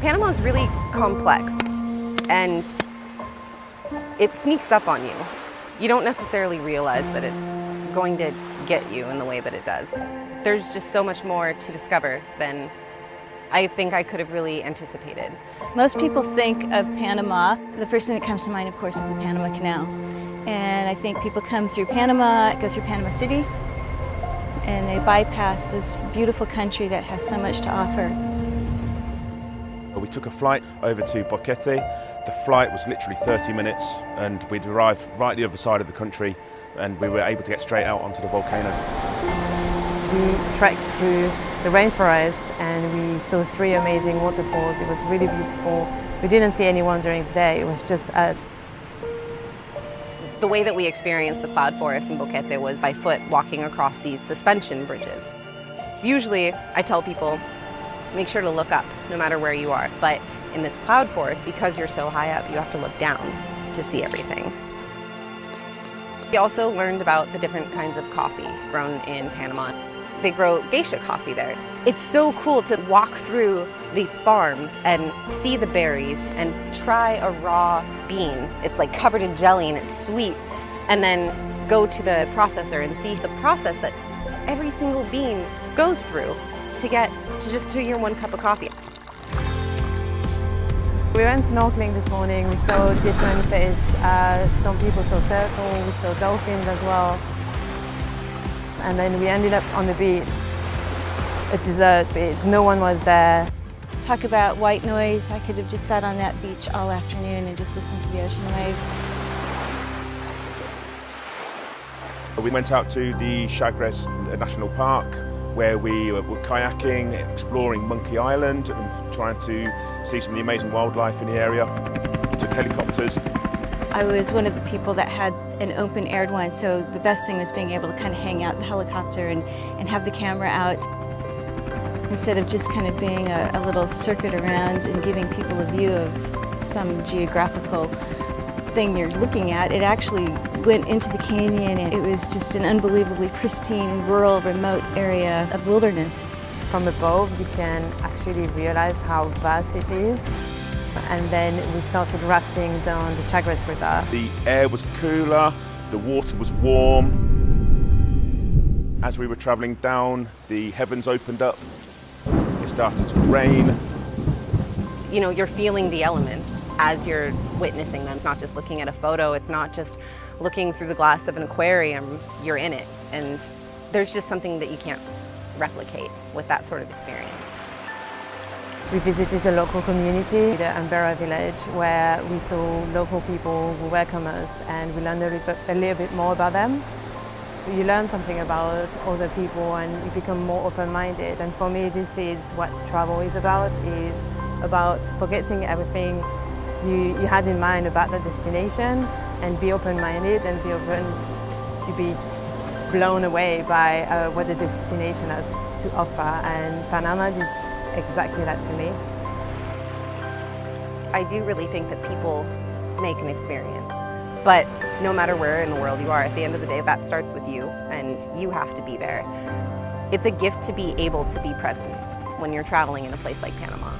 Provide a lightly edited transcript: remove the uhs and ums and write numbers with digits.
Panama is really complex, and it sneaks up on you. You don't necessarily realize that it's going to get you in the way that it does. There's just so much more to discover than I think I could have really anticipated. Most people think of Panama. The first thing that comes to mind, of course, is the Panama Canal. And I think people come through Panama, go through Panama City, and they bypass this beautiful country that has so much to offer. We took a flight over to Boquete. The flight was literally 30 minutes and we'd arrived right the other side of the country and we were able to get straight out onto the volcano. We trekked through the rainforest and we saw 3 amazing waterfalls. It was really beautiful. We didn't see anyone during the day, it was just us. The way that we experienced the cloud forest in Boquete was by foot, walking across these suspension bridges. Usually I tell people, make sure to look up no matter where you are, but in this cloud forest, because you're so high up, you have to look down to see everything. We also learned about the different kinds of coffee grown in Panama. They grow geisha coffee there. It's so cool to walk through these farms and see the berries and try a raw bean. It's like covered in jelly and it's sweet. And then go to the processor and see the process that every single bean goes through to get to your 1 cup of coffee. We went snorkeling this morning, we saw different fish. Some people saw turtles, we saw dolphins as well. And then we ended up on the beach, a desert beach, no one was there. Talk about white noise. I could have just sat on that beach all afternoon and just listened to the ocean waves. We went out to the Chagres National Park where we were kayaking, exploring Monkey Island and trying to see some of the amazing wildlife in the area. Took helicopters. I was one of the people that had an open-aired one, so the best thing was being able to kind of hang out in the helicopter and have the camera out. Instead of just kind of being a little circuit around and giving people a view of some geographical thing you're looking at, it actually went into the canyon and it was just an unbelievably pristine, rural, remote area of wilderness. From above, you can actually realize how vast it is. And then we started rafting down the Chagres River. The air was cooler, the water was warm. As we were travelling down, the heavens opened up, it started to rain. You know, you're feeling the elements as you're witnessing them. It's not just looking at a photo, it's not just looking through the glass of an aquarium, you're in it. And there's just something that you can't replicate with that sort of experience. We visited a local community, the Ambera village, where we saw local people who welcome us and we learned a little bit more about them. You learn something about other people and you become more open-minded. And for me, this is what travel is about forgetting everything you had in mind about the destination and be open-minded and be open to be blown away by what the destination has to offer. And Panama did exactly that to me. I do really think that people make an experience, but no matter where in the world you are, at the end of the day, that starts with you and you have to be there. It's a gift to be able to be present when you're traveling in a place like Panama.